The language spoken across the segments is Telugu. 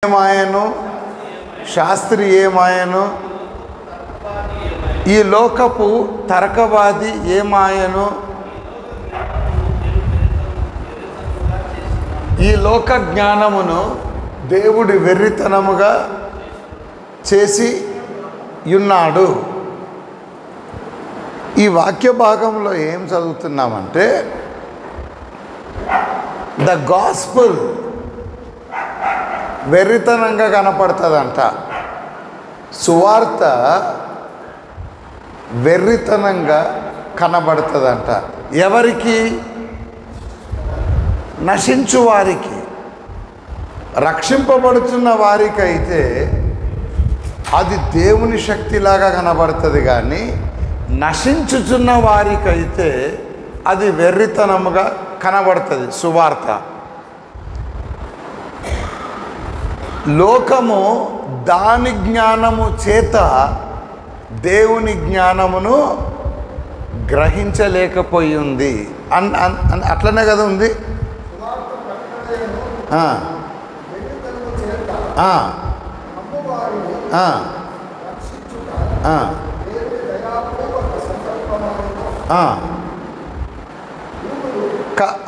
ఏమాయను, శాస్త్రి ఏమాయను, ఈ లోకపు తర్కవాది ఏమాయను, ఈ లోక జ్ఞానమును దేవుడి వెర్రితనముగా చేసి ఉన్నాడు. ఈ వాక్య భాగంలో ఏం చదువుతున్నామంటే, ద గాస్పుల్ వెర్రితనంగా కనపడుతుందంట. సువార్త వెర్రితనంగా కనబడుతుందంట. ఎవరికి? నశించు వారికి. రక్షింపబడుతున్న వారికైతే అది దేవుని శక్తిలాగా కనబడుతుంది, కానీ నశించుచున్న వారికైతే అది వెర్రితనముగా కనబడుతుంది సువార్త. లోకము దాని జ్ఞానము చేత దేవుని జ్ఞానమును గ్రహించలేకపోయి ఉంది. అట్లనే కదా ఉంది.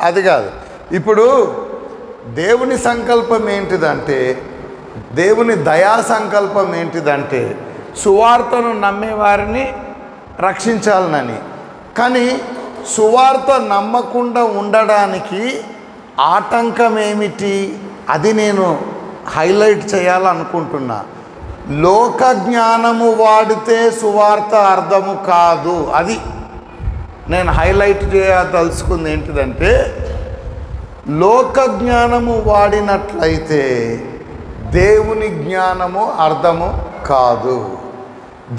అది కాదు. ఇప్పుడు దేవుని సంకల్పం ఏంటిదంటే, దేవుని దయా సంకల్పం ఏంటిదంటే సువార్తను నమ్మేవారిని రక్షించాలనని. కానీ సువార్త నమ్మకుండా ఉండడానికి ఆటంకం ఏమిటి? అది నేను హైలైట్ చేయాలనుకుంటున్నా. లోక జ్ఞానము వాడితే సువార్త అర్థము కాదు. అది నేను హైలైట్ చేయదలుచుకుంది ఏంటిదంటే, లోక జ్ఞానము వాడినట్లయితే దేవుని జ్ఞానము అర్థము కాదు.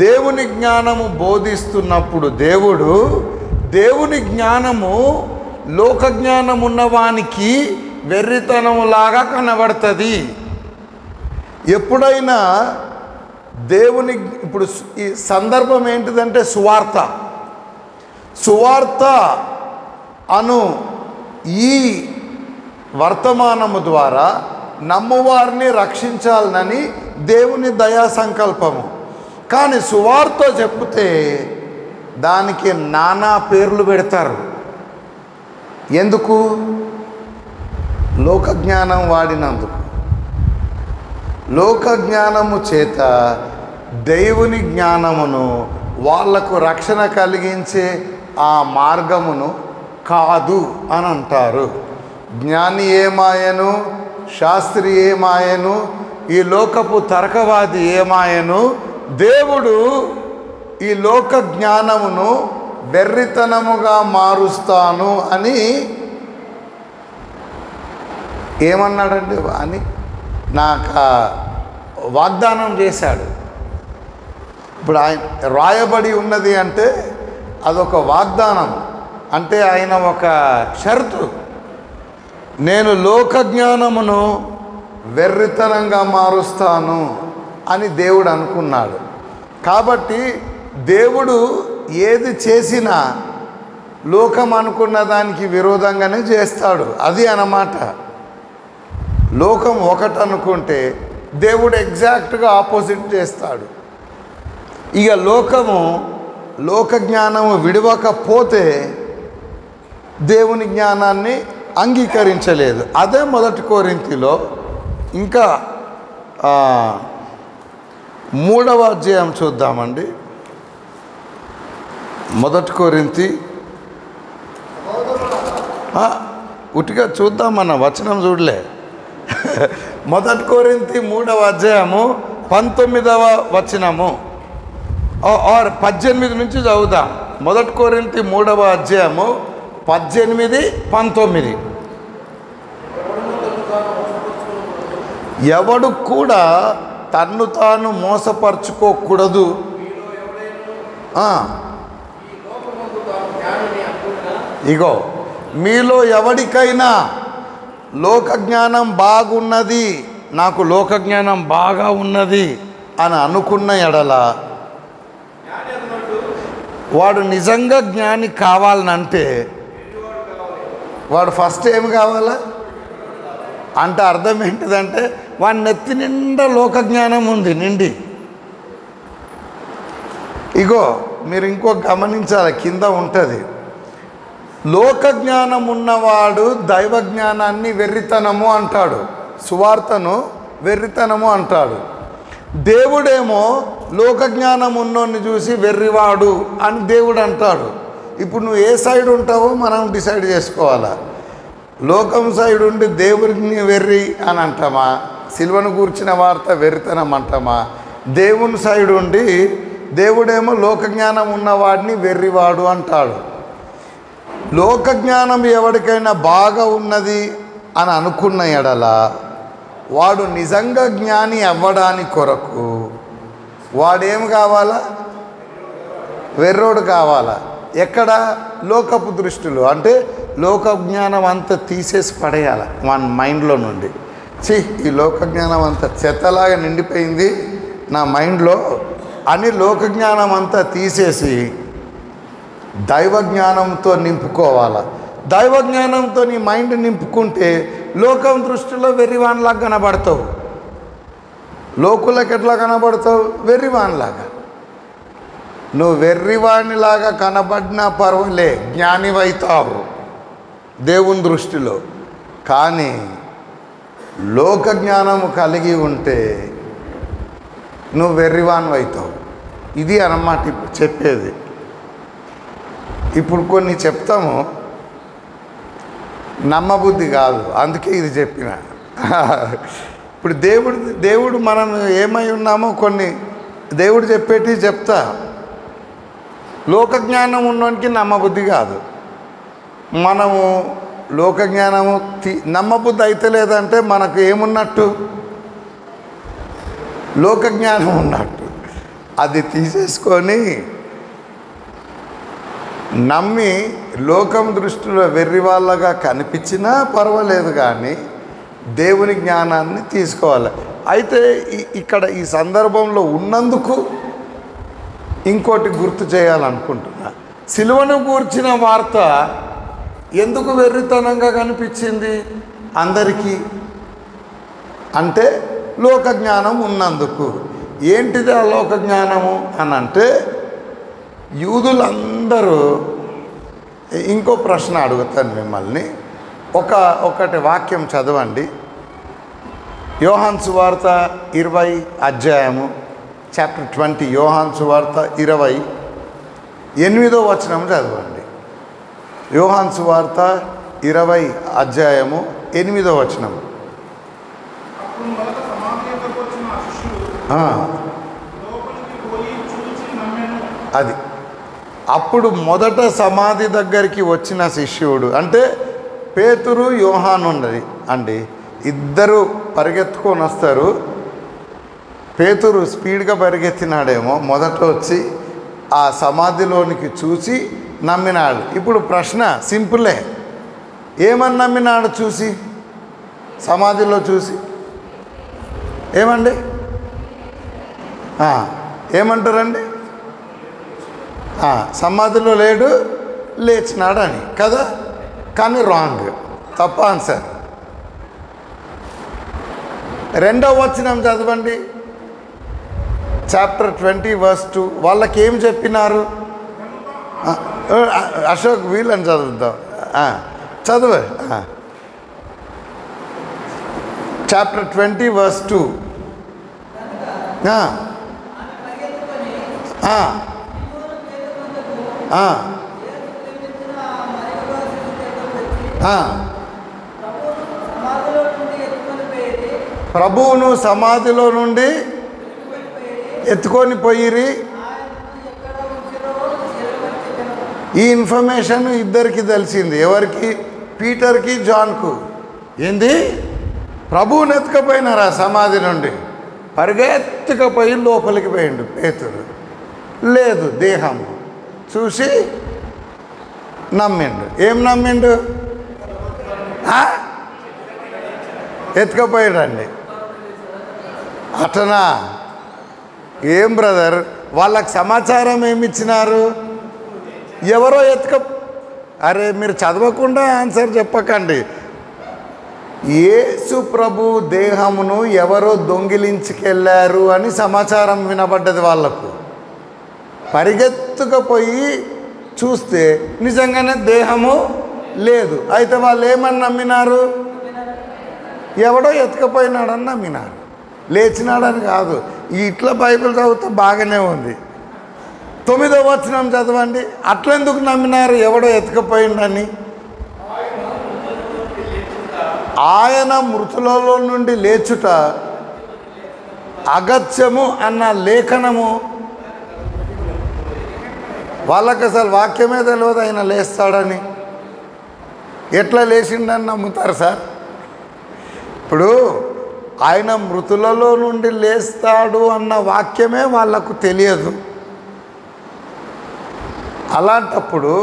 దేవుని జ్ఞానము బోధిస్తున్నప్పుడు దేవుని జ్ఞానము లోక జ్ఞానం ఉన్నవానికి వెర్రితనములాగా కనబడుతుంది. ఎప్పుడైనా దేవుని ఇప్పుడు ఈ సందర్భం ఏంటిదంటే సువార్త అను ఈ వర్తమానము ద్వారా నమ్మువారిని రక్షించాలని దేవుని దయా సంకల్పము. కానీ సువార్త చెప్తే దానికి నానా పేర్లు పెడతారు. ఎందుకు? లోక జ్ఞానం వాడినందుకు. లోక జ్ఞానము చేత దేవుని జ్ఞానమును వాళ్లకు రక్షణ కలిగించే ఆ మార్గమును కాదు అని అంటారు. జ్ఞాని ఏమాయను, శాస్త్రి ఏమాయను, ఈ లోకపు తర్కవాది ఏమాయను, దేవుడు ఈ లోక జ్ఞానమును వెర్రితనముగా మారుస్తాను అని ఏమన్నాడండి అని నాకు వాగ్దానం చేశాడు. ఇప్పుడు ఆయన రాయబడి ఉన్నది అంటే అదొక వాగ్దానం. అంటే ఆయన ఒక షరతు, నేను లోక జ్ఞానమును వెర్రితనంగా మారుస్తాను అని దేవుడు అనుకున్నాడు. కాబట్టి దేవుడు ఏది చేసినా లోకం అనుకున్న దానికి విరోధంగానే చేస్తాడు. అది అన్నమాట. లోకం ఒకటి అనుకుంటే దేవుడు ఎగ్జాక్ట్గా ఆపోజిట్ చేస్తాడు. ఇక లోక జ్ఞానము విడవకపోతే దేవుని జ్ఞానాన్ని అంగీకరించలేదు. అదే 1 కొరింథీలో ఇంకా 3వ అధ్యాయం చూద్దామండి. 1 కొరింథీ ఉట్టిగా చూద్దామన్న వచనం చూడలే. 1 కొరింథీ 3వ అధ్యాయము 19వ వచనము 18 నుంచి చదువుదాం. 1 కొరింథీ 3వ అధ్యాయము 18, 19. ఎవడు కూడా తన్ను తాను మోసపరుచుకోకూడదు. ఇగో మీలో ఎవడికైనా లోక జ్ఞానం బాగున్నది, నాకు లోక జ్ఞానం బాగా ఉన్నది అని అనుకున్న ఎడల వాడు నిజంగా జ్ఞాని కావాలనంటే వాడు ఫస్ట్ ఏమి కావాలా అంటే అర్థం ఏంటిదంటే వాడి నెత్తి నిండా లోక జ్ఞానం ఉంది నిండి. ఇగో మీరు ఇంకో గమనించాలి, కింద ఉంటుంది, లోక జ్ఞానం ఉన్నవాడు దైవ జ్ఞానాన్ని వెర్రితనము అంటాడు, సువార్తను వెర్రితనము అంటాడు. దేవుడేమో లోక జ్ఞానం ఉన్నోడిని చూసి వెర్రివాడు అని దేవుడు అంటాడు. ఇప్పుడు నువ్వు ఏ సైడ్ ఉంటావో మనం డిసైడ్ చేసుకోవాలా. లోకం సైడ్ ఉండి దేవుడిని వెర్రి అని అంటామా, సిలువను గూర్చిన వార్త వెర్రితనం అంటామా? దేవుని సైడ్ ఉండి దేవుడేమో లోక జ్ఞానం ఉన్నవాడిని వెర్రివాడు అంటాడు. లోక జ్ఞానం ఎవరికైనా బాగా ఉన్నది అని అనుకున్న ఎడల వాడు నిజంగా జ్ఞాని అవ్వడానికి కొరకు వాడేం కావాలా? వెర్రోడు కావాలా. ఎక్కడ? లోకపు దృష్టిలో. అంటే లోక జ్ఞానం అంతా తీసేసి పడేయాలి మన మైండ్లో నుండి. ఈ లోక జ్ఞానం అంతా చెత్తలాగా నిండిపోయింది నా మైండ్లో అని లోక జ్ఞానం అంతా తీసేసి దైవ జ్ఞానంతో నింపుకోవాలి. దైవ జ్ఞానంతో నీ మైండ్ నింపుకుంటే లోకం దృష్టిలో వెర్రివాన్లాగా కనబడతావు. లోకులకు ఎట్లా కనబడతావు? వెర్రివాన్లాగా. నువ్వు వెర్రివాణిలాగా కనబడినా పర్వాలే, జ్ఞానివైతావు దేవుని దృష్టిలో. కానీ లోక జ్ఞానము కలిగి ఉంటే నువ్వు వెర్రివాణి అవుతావు. ఇది అన్నమాట ఇప్పుడు చెప్పేది. ఇప్పుడు కొన్ని చెప్తాము, నమ్మబుద్ధి కాదు, అందుకే ఇది చెప్పిన. ఇప్పుడు దేవుడు మనం ఏమై ఉన్నామో కొన్ని దేవుడు చెప్పేటి చెప్తా. లోక జ్ఞానం ఉన్నోనికి నమ్మబుద్ధి కాదు. మనము లోక జ్ఞానము నమ్మబుద్ధి అయితే లేదంటే మనకు ఏమున్నట్టు? లోక జ్ఞానం ఉన్నట్టు. అది తీసేసుకొని నమ్మి లోకం దృష్టిలో వెర్రి వాళ్ళగా కనిపించినా పర్వాలేదు, కానీ దేవుని జ్ఞానాన్ని తీసుకోవాలి. అయితే ఇక్కడ ఈ సందర్భంలో ఉన్నందుకు ఇంకోటి గుర్తు చేయాలనుకుంటున్నా. సిలువను గూర్చిన వార్త ఎందుకు వెర్రితనంగా కనిపించింది అందరికీ అంటే లోక జ్ఞానం ఉన్నందుకు. ఏంటిది ఆ లోక జ్ఞానము అని అంటే, యూదులందరూ ఇంకో ప్రశ్న అడుగుతాను మిమ్మల్ని. ఒకటి వాక్యం చదవండి. యోహాను సువార్త 20 అధ్యాయము చాప్టర్ 20. యోహాను సువార్త 28వ వచనం చదవండి. యోహాను సువార్త 20 అధ్యాయము 8వ వచనం. అది అప్పుడు మొదట సమాధి దగ్గరికి వచ్చిన శిష్యుడు అంటే పేతురు యోహాను ఉన్నది అండి. ఇద్దరు పరిగెత్తుకొని వస్తారు. పేతురు స్పీడ్గా పరిగెత్తినాడేమో, మొదట వచ్చి ఆ సమాధిలోనికి చూసి నమ్మినాడు. ఇప్పుడు ప్రశ్న సింపులే, ఏమని నమ్మినాడు? చూసి సమాధిలో చూసి ఏమండి ఏమంటారండి? సమాధిలో లేడు, లేచినాడని కదా. కానీ రాంగ్, తప్ప ఆన్సర్. రెండవ వచనం చదవండి, చాప్టర్ 20 verse 2. వాళ్ళకి ఏం చెప్పినారు? అశోక్ వీళ్ళని చదువుద్దాం, చదువు. Chapter 20 verse 2. ప్రభువును సమాధిలో నుండి ఎత్తుకొని పోయిరి. ఈ ఇన్ఫర్మేషన్ ఇద్దరికి తెలిసింది. ఎవరికి? పీటర్కి, జాన్కు. ఏంది? ప్రభువుని ఎత్తుకపోయినారా సమాధి నుండి? పరిగెత్తుకపోయి లోపలికి పోయిండు పేతురు. లేదు, దేహం చూసి నమ్మిండు. ఏం నమ్మిండు? ఎత్తుకపోయాడండి. అటనా? ఏం బ్రదర్, వాళ్ళకి సమాచారం ఏమిచ్చినారు? ఎవరో అరే మీరు చదవకుండా ఆన్సర్ చెప్పకండి. యేసు ప్రభు దేహమును ఎవరో దొంగిలించుకెళ్ళారు అని సమాచారం వినబడ్డది వాళ్ళకు. పరిగెత్తుకుపోయి చూస్తే నిజంగానే దేహము లేదు. అయితే వాళ్ళు ఏమని నమ్మినారు? ఎవడో ఎత్తుకపోయినాడని నమ్మినారు, లేచినాడని కాదు. ఇట్లా బైబిల్ చదివితే బాగానే ఉంది. 9వ వచనం చదవండి. అట్లెందుకు నమ్మినారు ఎవడో ఎత్తుకపోయిండని? ఆయన మృతులలో నుండి లేచుట అగత్యము అన్న లేఖనము. వాళ్ళకి అసలు వాక్యమే తెలియదు ఆయన లేస్తాడని. ఎట్లా లేచిండని నమ్ముతారు సార్? ఇప్పుడు ఆయన మృతులలో నుండి లేస్తాడు అన్న వాక్యమే వాళ్ళకు తెలియదు. అలాంటప్పుడు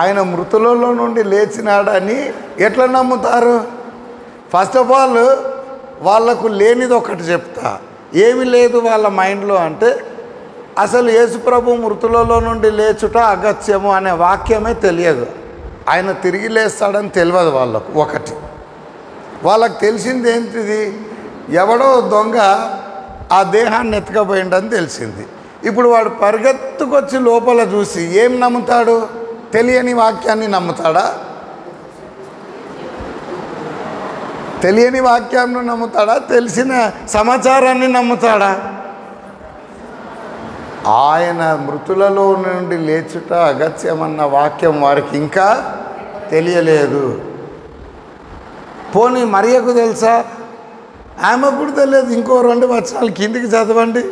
ఆయన మృతులలో నుండి లేచినాడని ఎట్లా నమ్ముతారు? ఫస్ట్ ఆఫ్ ఆల్ వాళ్ళకు లేనిది ఒకటి చెప్తా. ఏమి లేదు వాళ్ళ మైండ్లో అంటే, అసలు యేసుప్రభు మృతులలో నుండి లేచుట అగత్యము అనే వాక్యమే తెలియదు. ఆయన తిరిగి లేస్తాడని తెలియదు వాళ్ళకు. ఒకటి వాళ్ళకు తెలిసింది ఏంటిది? ఎవడో దొంగ ఆ దేహాన్ని ఎత్తుకపోయిండని తెలిసింది. ఇప్పుడు వాడు పరిగెత్తుకొచ్చి లోపల చూసి ఏం నమ్ముతాడు? తెలియని వాక్యాన్ని నమ్ముతాడా? తెలియని వాక్యాన్ని నమ్ముతాడా? తెలిసిన సమాచారాన్ని నమ్ముతాడా? ఆయన మృతులలో నుండి లేచుట అగత్యమన్న వాక్యం వారికి ఇంకా తెలియలేదు. పోనీ మరియకు తెలుసా? ఆమెకు కూడా తెలియదు. ఇంకో 2 వచనాలు కిందికి చదవండి.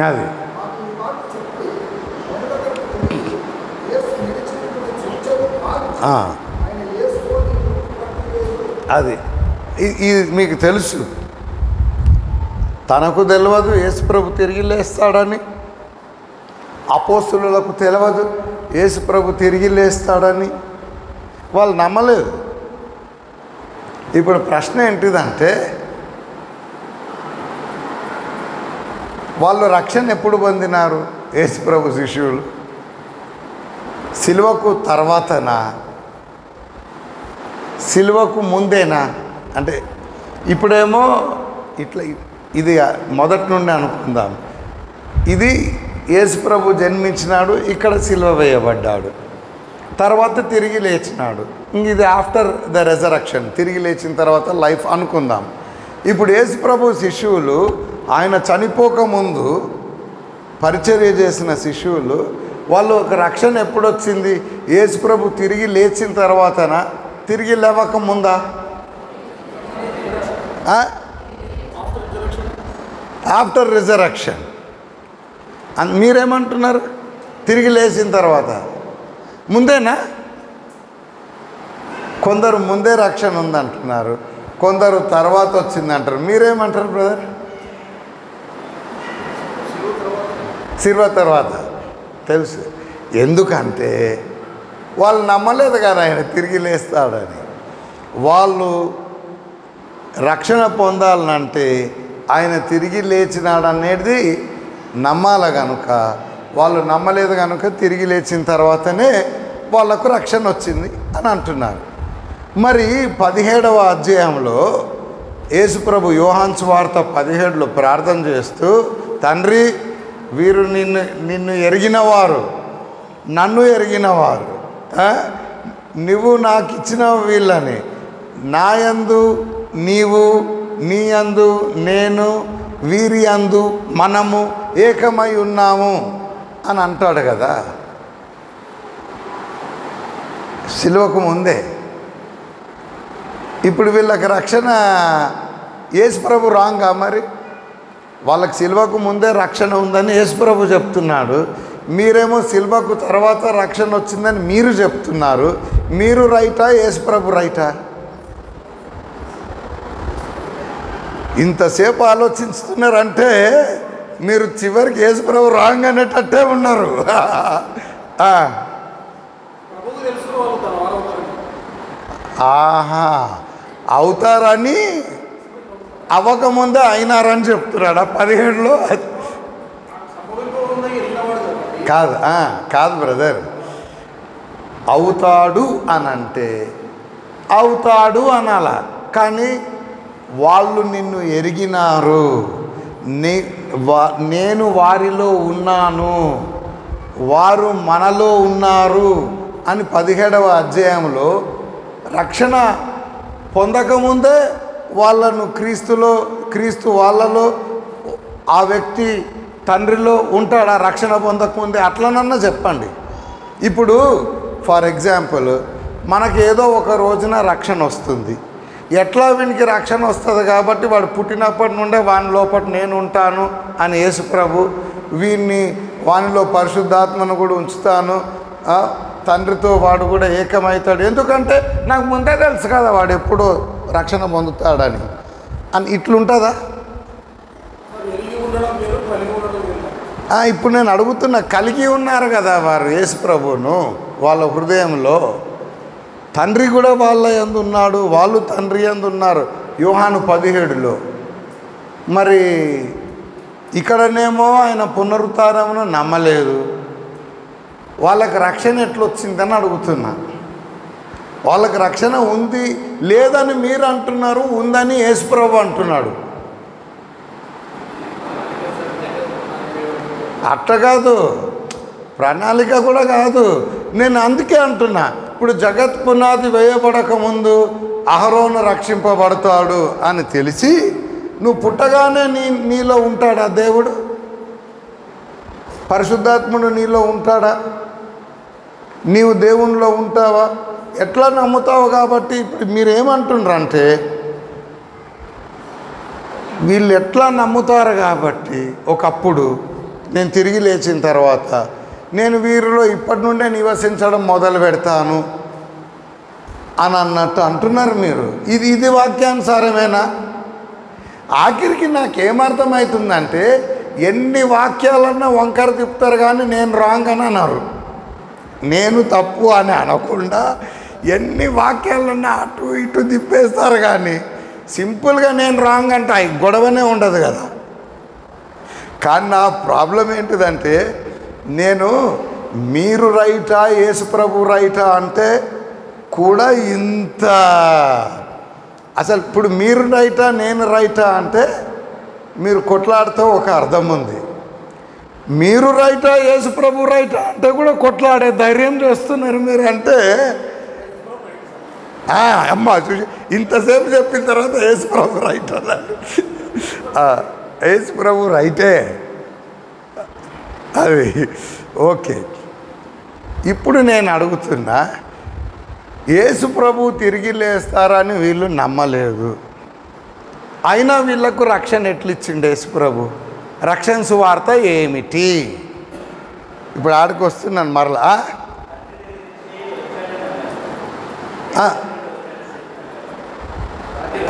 అది అది ఇది మీకు తెలుసు. తనకు తెలియదు యేసుప్రభు తిరిగి లేస్తాడని, అపోస్తులకు తెలియదు యేసుప్రభు తిరిగి లేస్తాడని. వాళ్ళు నమ్మలేదు. ఇప్పుడు ప్రశ్న ఏంటిదంటే, వాళ్ళు రక్షణ ఎప్పుడు పొందినారు? యేసుప్రభు శిష్యులు సిలువకు తర్వాతనా, సిలువకు ముందేనా? అంటే ఇప్పుడేమో ఇట్లా ఇది మొదటి నుండి అనుకుందాం. ఇది యేసుప్రభు జన్మించినాడు, ఇక్కడ సిలువ వేయబడ్డాడు, తర్వాత తిరిగి లేచినాడు. ఇది ఆఫ్టర్ ద రెజరక్షన్, తిరిగి లేచిన తర్వాత లైఫ్ అనుకుందాం. ఇప్పుడు యేసుప్రభు శిష్యులు ఆయన చనిపోకముందు పరిచర్య చేసిన శిష్యులు, వాళ్ళు ఒక రక్షణ ఎప్పుడొచ్చింది? యేసుప్రభు తిరిగి లేచిన తర్వాతనా, తిరిగి లేవక ముందా? After resurrection. మీరేమంటున్నారు? తిరిగి లేచిన తర్వాత ముందేనా? కొందరు ముందే రక్షణ ఉందంటున్నారు, కొందరు తర్వాత వచ్చిందంటారు. మీరేమంటారు బ్రదర్? సిలువ తర్వాత తెలుసు. ఎందుకంటే వాళ్ళు నమ్మలేదు కదా ఆయన తిరిగి లేస్తాడని. వాళ్ళు రక్షణ పొందాలనంటే ఆయన తిరిగి లేచినాడనేది నమ్మాలి కనుక, వాళ్ళు నమ్మలేదు కనుక తిరిగి లేచిన తర్వాతనే వాళ్ళకు రక్షణ వచ్చింది అని అంటున్నారు. మరి 17వ అధ్యాయంలో యేసుప్రభు యోహాను సువార్త 17లో ప్రార్థన చేస్తూ, తండ్రి వీరు నిన్ను ఎరిగినవారు, నన్ను ఎరిగినవారు, నువ్వు నాకు ఇచ్చిన వీళ్ళని, నాయందు నీవు, నీ యందు నేను, వీరి యందు మనము ఏకమై ఉన్నాము అని అంటాడు కదా సిలువకు ముందే. ఇప్పుడు వీళ్ళకి రక్షణ యేసుప్రభు రాంగా? మరి వాళ్ళకి సిలువకు ముందే రక్షణ ఉందని యేసుప్రభు చెప్తున్నాడు. మీరేమో సిల్వకు తర్వాత రక్షణ వచ్చిందని మీరు చెప్తున్నారు. మీరు రైటా, యేసుప్రభు రైటా? ఇంతసేపు ఆలోచిస్తున్నారంటే మీరు చివరికి యేసుప్రభు రాంగ్ అనేటట్టే ఉన్నారు. ఆహా, అవుతారని అవ్వకముందే అయినారని చెప్తున్నాడా 17లో? కాదు కాదు బ్రదర్, అవుతాడు అని అంటే అవుతాడు అనాల. కానీ వాళ్ళు నిన్ను ఎరిగినారు, నేను వారిలో ఉన్నాను, వారు మనలో ఉన్నారు అని 17వ అధ్యాయంలో రక్షణ పొందకముందే వాళ్ళను క్రీస్తు వాళ్ళలో ఆ వ్యక్తి తండ్రిలో ఉంటాడా రక్షణ పొందకముందే? అట్లనన్నా చెప్పండి. ఇప్పుడు ఫర్ ఎగ్జాంపుల్ మనకేదో ఒక రోజున రక్షణ వస్తుంది. ఎట్లా వీనికి రక్షణ వస్తుంది కాబట్టి వాడు పుట్టినప్పటి నుండే వాని లోపల నేను ఉంటాను అని యేసుప్రభు, వానిలో పరిశుద్ధాత్మను కూడా ఉంచుతాను, తండ్రితో వాడు కూడా ఏకమవుతాడు, ఎందుకంటే నాకు ముందే తెలుసు కదా వాడు ఎప్పుడో రక్షణ పొందుతాడని ఇట్లుంటుందా? ఇప్పుడు నేను అడుగుతున్నా, కలిగి ఉన్నారు కదా వారు యేసుప్రభును వాళ్ళ హృదయంలో. తండ్రి కూడా వాళ్ళ యందు ఉన్నాడు, వాళ్ళు తండ్రి యందు ఉన్నారు యోహాను 17లో. మరి ఇక్కడనేమో ఆయన పునరుత్థానమును నమ్మలేదు. వాళ్ళకి రక్షణ ఎట్లొచ్చిందని అడుగుతున్నా. వాళ్ళకి రక్షణ ఉంది లేదని మీరు అంటున్నారు, ఉందని యేసుప్రభు అంటున్నాడు. అట్ట కాదు, ప్రణాళిక కూడా కాదు. నేను అందుకే అంటున్నా, ఇప్పుడు జగత్ పునాది వేయబడక ముందు అహరోను రక్షింపబడతాడు అని తెలిసి నువ్వు పుట్టగానే నీలో ఉంటాడా దేవుడు? పరిశుద్ధాత్ముడు నీలో ఉంటాడా? నీవు దేవునిలో ఉంటావా? ఎట్లా నమ్ముతావు? కాబట్టి ఇప్పుడు మీరేమంటుండ్రంటే వీళ్ళు ఎట్లా నమ్ముతారు కాబట్టి ఒకప్పుడు నేను తిరిగి లేచిన తర్వాత నేను వీరిలో ఇప్పటి నుండే నివసించడం మొదలు పెడతాను అని అన్నట్టు అంటున్నారు మీరు. ఇది వాక్యానుసారమేనా? ఆఖరికి నాకేమర్థమవుతుందంటే ఎన్ని వాక్యాలన్నా వంకర తిప్పుతారు కానీ నేను రాంగ్ అని అన్నారు. నేను తప్పు అని అనకుండా ఎన్ని వాక్యాలన్నా అటు ఇటు తిప్పేస్తారు కానీ సింపుల్గా నేను రాంగ్ అంటే గొడవనే ఉండదు కదా. కానీ నా ప్రాబ్లం ఏంటిదంటే నేను మీరు రైటా యేసుప్రభు రైటా అంటే కూడా ఇంత అసలు ఇప్పుడు మీరు రైటా నేను రైటా అంటే మీరు కొట్లాడితే ఒక అర్థం ఉంది. మీరు రైటా యేసుప్రభు రైటా అంటే కూడా కొట్లాడే ధైర్యం చేస్తున్నారు మీరు. అంటే అమ్మ చూసి ఇంతసేపు చెప్పిన తర్వాత యేసుప్రభు రైట్ అన్నాడు. యేసుప్రభు రైటే అది ఓకే. ఇప్పుడు నేను అడుగుతున్నా, యేసుప్రభు తిరిగి లేస్తారని వీళ్ళు నమ్మలేదు, అయినా వీళ్ళకు రక్షణ ఎట్లిచ్చిండు యేసుప్రభు? రక్షణ సువార్త ఏమిటి? ఇప్పుడు ఆడికి వస్తున్నాను మరలా.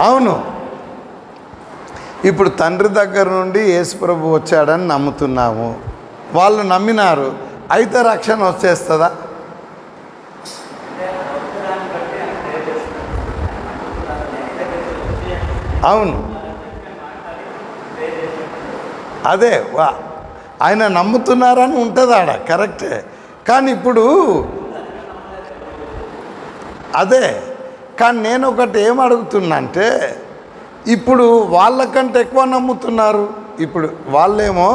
అవును, ఇప్పుడు తండ్రి దగ్గర నుండి యేసుప్రభు వచ్చాడని నమ్ముతున్నాము, వాళ్ళు నమ్మినారు, అయితే రక్షణ వచ్చేస్తుందా? అవును, అదే ఆయన నమ్ముతున్నారని ఉంటుంది ఆడ, కరెక్టే. కానీ ఇప్పుడు అదే, కానీ నేను ఒకటి ఏం అడుగుతున్నా అంటే ఇప్పుడు వాళ్ళకంటే ఎక్కువ నమ్ముతున్నారు. ఇప్పుడు వాళ్ళేమో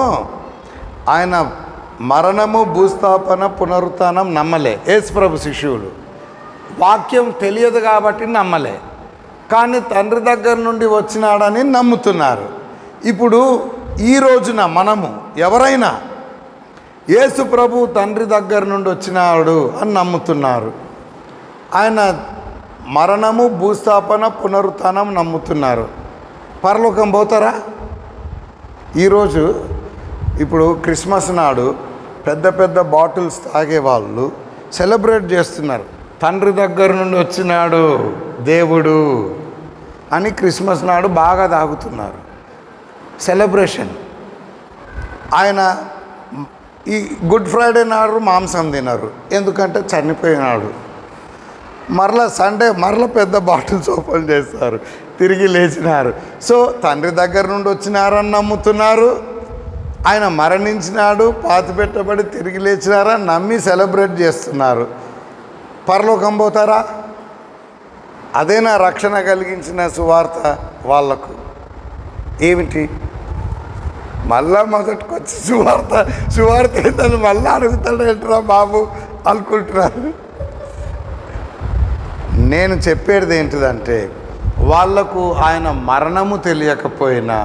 ఆయన మరణము భూస్థాపన పునరుత్థానం నమ్మలే, యేసుప్రభు శిష్యులు వాక్యం తెలియదు కాబట్టి నమ్మలే, కానీ తండ్రి దగ్గర నుండి వచ్చినాడని నమ్ముతున్నారు. ఇప్పుడు ఈ రోజున మనము ఎవరైనా యేసుప్రభు తండ్రి దగ్గర నుండి వచ్చినాడు అని నమ్ముతున్నారు, ఆయన మరణము భూస్థాపన పునరుత్థానం నమ్ముతున్నారు, పరలోకం పోతారా? ఈరోజు ఇప్పుడు క్రిస్మస్ నాడు పెద్ద పెద్ద బాటిల్స్ తాగేవాళ్ళు సెలబ్రేట్ చేస్తున్నారు. తండ్రి దగ్గర నుండి వచ్చినాడు దేవుడు అని క్రిస్మస్ నాడు బాగా తాగుతున్నారు. సెలబ్రేషన్. ఆయన ఈ గుడ్ ఫ్రైడే నాడు మాంసం తిన్నారు, ఎందుకంటే చనిపోయినాడు. మరలా సండే మరలా పెద్ద బాటిల్స్ ఓపెన్ చేస్తారు, తిరిగి లేచినారు. సో తండ్రి దగ్గర నుండి వచ్చినారని నమ్ముతున్నారు. ఆయన మరణించినాడు, పాతిపెట్టబడి తిరిగి లేచినారని నమ్మి సెలబ్రేట్ చేస్తున్నారు. పరలోకం పోతారా? అదేనా రక్షణ కలిగించిన సువార్త వాళ్ళకు? ఏమిటి? మళ్ళా మొదటికి వచ్చి సువార్త ఏంటని మళ్ళీ అడుగుతాడు ఏంట్రా బాబు అనుకుంటున్నారు. నేను చెప్పేది ఏంటిదంటే, వాళ్లకు ఆయన మరణము తెలియకపోయినా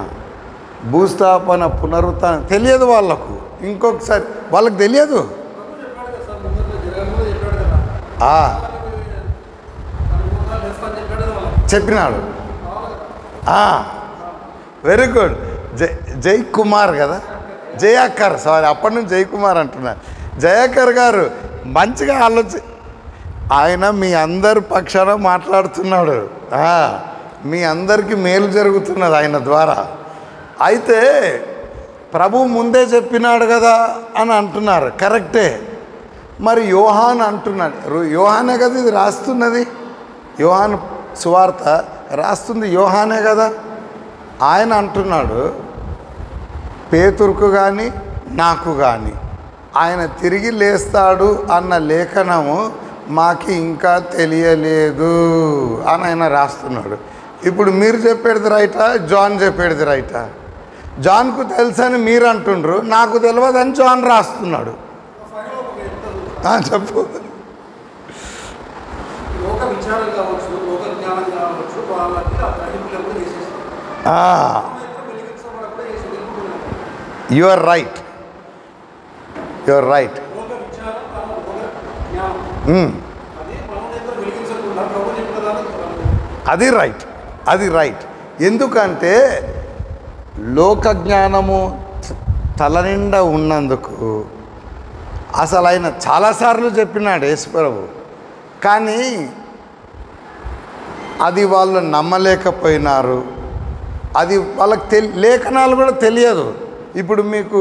భూస్థాపన పునరుత్థానం తెలియదు. వాళ్ళకు ఇంకొకసారి వాళ్ళకి తెలియదు. చెప్పినాడు. Very good. జై కుమార్ కదా, జయాకర్, సారీ అప్పటి నుంచి జై కుమార్ అంటున్నారు. జయాకర్ గారు మంచిగా ఆయన మీ అందరి పక్షాన మాట్లాడుతున్నాడు. మీ అందరికీ మేలు జరుగుతున్నది ఆయన ద్వారా. అయితే ప్రభు ముందే చెప్పినాడు కదా అని అంటున్నారు, కరెక్టే. మరి యోహాన్ అంటున్నాడు, యోహానే కదా ఇది రాస్తున్నది, యోహాన్ సువార్త రాస్తుంది యోహానే కదా. ఆయన అంటున్నాడు, పేతురుకు కానీ నాకు కానీ ఆయన తిరిగి లేస్తాడు అన్న లేఖనము మాకు ఇంకా తెలియలేదు అని ఆయన రాస్తున్నాడు. ఇప్పుడు మీరు చెప్పేది రైటా, జాన్ చెప్పేది రైటా? జాన్కు తెలుసని మీరు అంటుండ్రు, నాకు తెలియదని జాన్ రాస్తున్నాడు. చెప్పు. You are right, you are right. అది రైట్, అది రైట్. ఎందుకంటే లోక జ్ఞానము తల నిండా ఉన్నందుకు అసలు ఆయన చాలాసార్లు చెప్పినాడు యేసుప్రభు, కానీ అది వాళ్ళు నమ్మలేకపోయినారు. అది వాళ్ళకి లేఖనాలు కూడా తెలియదు. ఇప్పుడు మీకు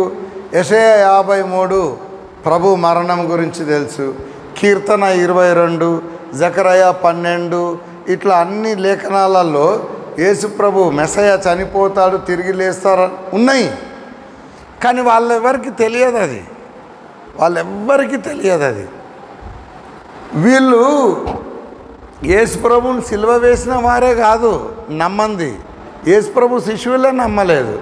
యెషయా 53 ప్రభు మరణం గురించి తెలుసు, కీర్తన 22, జకరయా 12, ఇట్లా అన్ని లేఖనాలలో యేసుప్రభు మెసయ చనిపోతాడు తిరిగి లేస్తారు ఉన్నాయి. కానీ వాళ్ళెవ్వరికి తెలియదు, అది వాళ్ళెవ్వరికి తెలియదు. అది వీళ్ళు యేసుప్రభుని సిలువ వేసిన వారే కాదు నమ్మంది, యేసుప్రభు శిష్యులే నమ్మలేదు.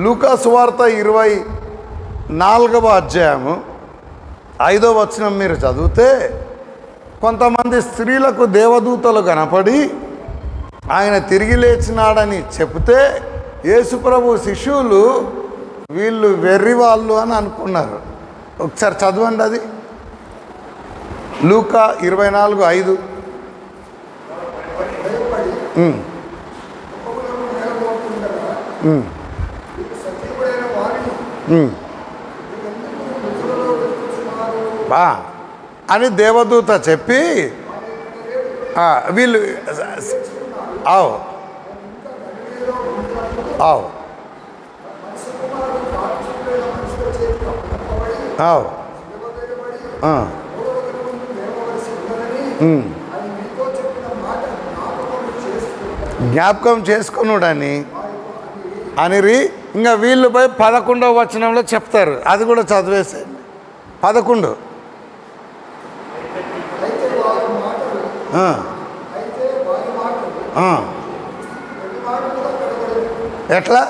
లూకా సువార్త 24వ అధ్యాయము 5వ వచనం మీరు చదివితే, కొంతమంది స్త్రీలకు దేవదూతలు కనపడి ఆయన తిరిగి లేచినాడని చెప్తే యేసుప్రభు శిష్యులు వీళ్ళు వెర్రివాళ్ళు అని అనుకున్నారు. ఒకసారి చదవండి అది, లూకా 24:5. అని దేవదూత చెప్పి వీళ్ళు ఆవు ఆవు ఆవు జ్ఞాపకం చేసుకున్నాడని అనిరి. ఇంకా వీళ్ళు పోయి 11వ వచనంలో చెప్తారు, అది కూడా చదివేసేయండి. 11 ఎట్లా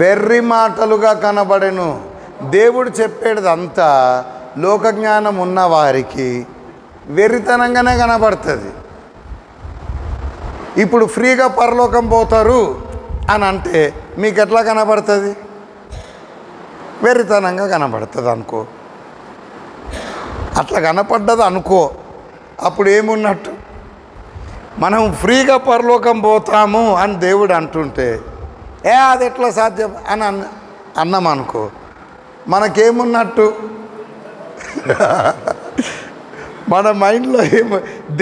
వెర్రి మాటలుగా కనబడెను. దేవుడు చెప్పేది అంతా లోకజ్ఞానం ఉన్న వారికి వెర్రితనంగానే కనబడుతుంది. ఇప్పుడు ఫ్రీగా పరలోకం పోతారు అని అంటే మీకు ఎట్లా కనబడుతుంది? వెర్రితనంగా కనబడుతుంది అనుకో. అట్లా కనపడ్డది అనుకో, అప్పుడు ఏమున్నట్టు? మనం ఫ్రీగా పరలోకం పోతాము అని దేవుడు అంటుంటే అది ఎట్లా సాధ్యం అని అన్నాం అనుకో, మనకేమున్నట్టు? మన మైండ్లో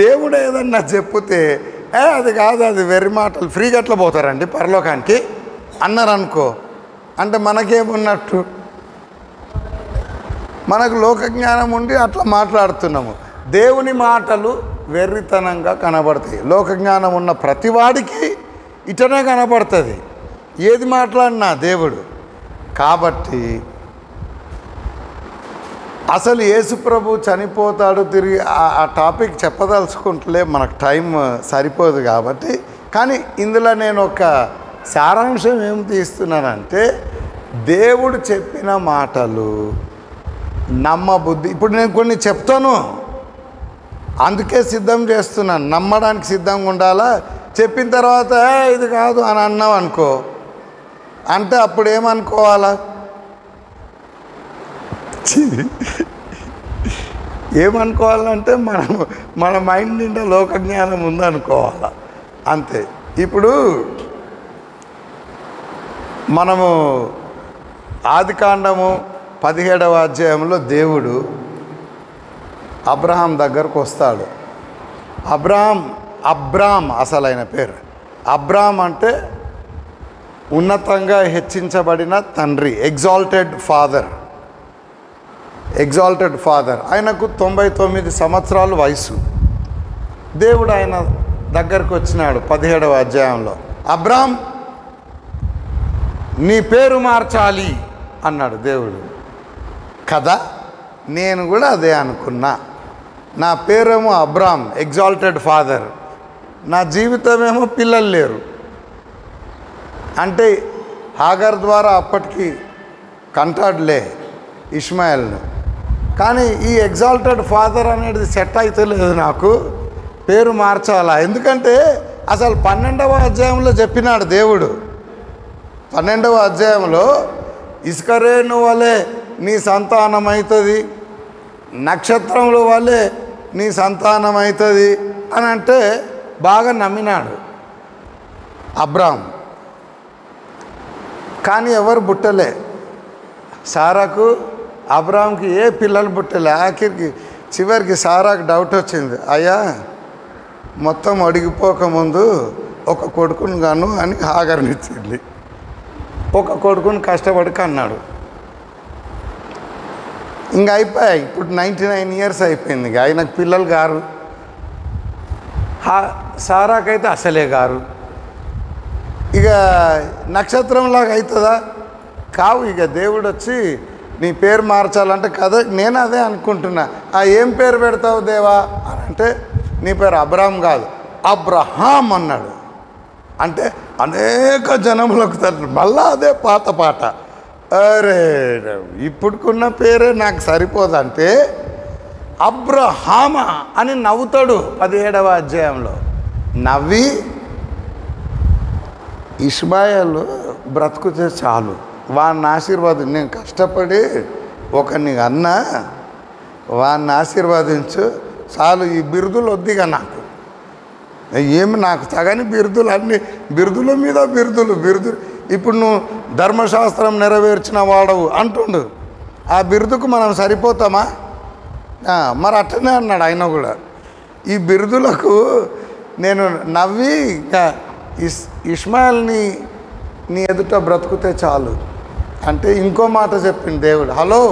దేవుడు ఏదన్నా చెప్తే అది కాదు, అది వెర్రి మాటలు, ఫ్రీగా ఎట్లా పోతారండి పరలోకానికి అన్నారు అనుకో, అంటే మనకేమున్నట్టు? మనకు లోక జ్ఞానం ఉండి అట్లా మాట్లాడుతున్నాము. దేవుని మాటలు వెర్రితనంగా కనబడతాయి. లోక జ్ఞానం ఉన్న ప్రతివాడికి ఇటనే కనబడుతుంది ఏది మాట్లాడినా దేవుడు. కాబట్టి అసలు యేసుప్రభు చనిపోతాడు తిరిగి ఆ టాపిక్ చెప్పదలుచుకుంటలే, మనకు టైం సరిపోదు కాబట్టి. కానీ ఇందులో నేను ఒక సారాంశం ఏం తీస్తున్నానంటే, దేవుడు చెప్పిన మాటలు నమ్మబుద్ధి. ఇప్పుడు నేను కొన్ని చెప్తాను, అందుకే సిద్ధం చేస్తున్నాను, నమ్మడానికి సిద్ధంగా ఉండాలా. చెప్పిన తర్వాత ఇది కాదు అని అన్నావు అనుకో, అంటే అప్పుడు ఏమనుకోవాలా? ఏమనుకోవాలంటే మన మైండ్ నిండా లోక జ్ఞానం ఉందనుకోవాలా, అంతే. ఇప్పుడు మనము ఆదికాండము 17వ అధ్యాయంలో దేవుడు అబ్రహాం దగ్గరకు వస్తాడు. అబ్రామ్ అసలైన పేరు. అబ్రామ్ అంటే ఉన్నతంగా హెచ్చించబడిన తండ్రి, ఎగ్జాల్టెడ్ ఫాదర్. ఆయనకు 99 సంవత్సరాలు వయసు. దేవుడు ఆయన దగ్గరకు వచ్చినాడు 17వ అధ్యాయంలో. అబ్రామ్, నీ పేరు మార్చాలి అన్నాడు దేవుడు కదా. నేను కూడా అదే అనుకున్నా. నా పేరేమో అబ్రామ్, ఎగ్జాల్టెడ్ ఫాదర్. నా జీవితమేమో పిల్లలు లేరు. అంటే హాగర్ ద్వారా అప్పటికి కంటాడులే ఇష్మాయిల్ను. కానీ ఈ ఎగ్జాల్టెడ్ ఫాదర్ అనేది సెట్ అయితే లేదు, నాకు పేరు మార్చాలా. ఎందుకంటే అసలు 12వ అధ్యాయంలో చెప్పినాడు దేవుడు. 12వ అధ్యాయంలో ఇసుకరేణు వలె నీ సంతానం అవుతుంది, నక్షత్రముల వలె నీ సంతానం అవుతుంది అని అంటే బాగా నమ్మినాడు అబ్రామ్. కానీ ఎవరు పుట్టలే. సారాకు అబ్రామ్కి ఏ పిల్లలు పుట్టలే. చివరికి సారాకు డౌట్ వచ్చింది, అయ్యా మొత్తం అడిగిపోకముందు ఒక కొడుకుని గాను అని హాగర్నిచ్చింది. ఒక కొడుకుని కష్టపడి కన్నాడు. ఇంకా అయిపోయాయి. ఇప్పుడు 99 ఇయర్స్ అయిపోయింది. ఇక ఆయనకు పిల్లలు గారు. సారాకైతే అసలే గారు. ఇక నక్షత్రంలాగా అవుతుందా? కావు. ఇక దేవుడు వచ్చి నీ పేరు మార్చాలంటే కదా, నేను అదే అనుకుంటున్నా. ఏం పేరు పెడతావు దేవా అని అంటే, నీ పేరు అబ్రామ్ కాదు అబ్రహాం అన్నాడు. అంటే అనేక జనములకు తండ్రి. మళ్ళా అదే పాత పాట. అరే ఇప్పుడుకున్న పేరే నాకు సరిపోదంటే అబ్రహామా అని నవ్వుతాడు 17వ అధ్యాయంలో. నవ్వి ఇష్మాయేలు బ్రతుకుతే చాలు, వాడిని ఆశీర్వాదం. నేను కష్టపడి ఒకరిని అన్నా, వాడిని ఆశీర్వాదించు చాలు. ఈ బిరుదులు వద్దిగా నాకు, ఏమి నాకు సగని బిరుదులు, అన్ని బిరుదుల మీద బిరుదులు. ఇప్పుడు నువ్వు ధర్మశాస్త్రం నెరవేర్చిన వాడవు అంటుండు. ఆ బిరుదుకు మనం సరిపోతామా? మరి అట్టనే అన్నాడు ఆయన కూడా. ఈ బిరుదులకు నేను నవ్వి ఇంకా ఇష్మాయిల్ని నీ ఎదుట బ్రతుకుతే చాలు అంటే ఇంకో మాట చెప్పింది దేవుడు. హలో,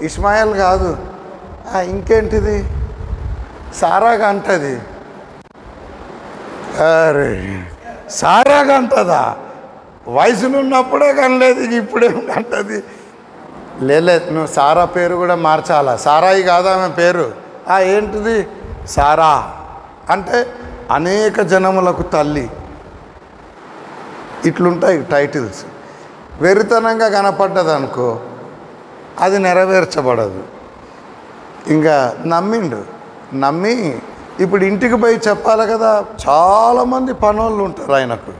ఇష్మాయిల్ కాదు, ఇంకేంటిది సారాగా అంటది. అరే సారాగా అంటదా? వయసులో ఉన్నప్పుడే కనలేదు, ఇప్పుడేం అంటది? లేదు, నువ్వు సారా పేరు కూడా మార్చాలా. సారాయి కాదా ఆమె పేరు? ఏంటిది సారా అంటే అనేక జనములకు తల్లి. ఇట్లుంటాయి టైటిల్స్. వెరితనంగా కనపడ్డది అనుకో, అది నెరవేర్చబడదు. ఇంకా నమ్మి ఇప్పుడు ఇంటికి పోయి చెప్పాలి కదా. చాలామంది పనోళ్ళు ఉంటారు ఆయనకు.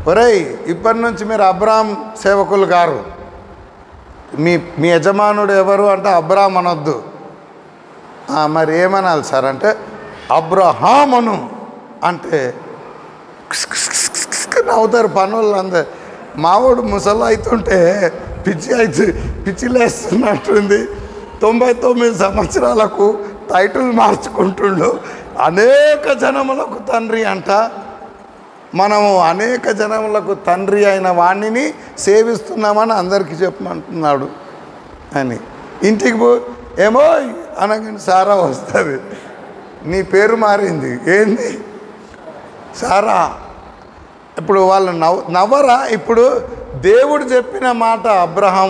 ఒరేయ్, ఇప్పటి నుంచి మీరు అబ్రామ్ సేవకులు గారు, మీ యజమానుడు ఎవరు అంటే అబ్రామ్ అనొద్దు. మరి ఏమనాలి సార్ అంటే అబ్రహామును అంటే నవ్వుతారు పనులు అందరు. మావాడు ముసలు అవుతుంటే పిచ్చి లేస్తున్నట్టుంది. 99 సంవత్సరాలకు టైటిల్ మార్చుకుంటుండు. అనేక జనములకు తండ్రి అంట. మనము అనేక జనములకు తండ్రి అయిన వాణ్ణిని సేవిస్తున్నామని అందరికీ చెప్పమంటున్నాడు అని. ఇంటికి ఏమో అనగానే సారా వస్తుంది. నీ పేరు మారింది, ఏంది సారా? ఇప్పుడు వాళ్ళు నవ్వరా? ఇప్పుడు దేవుడు చెప్పిన మాట అబ్రహాం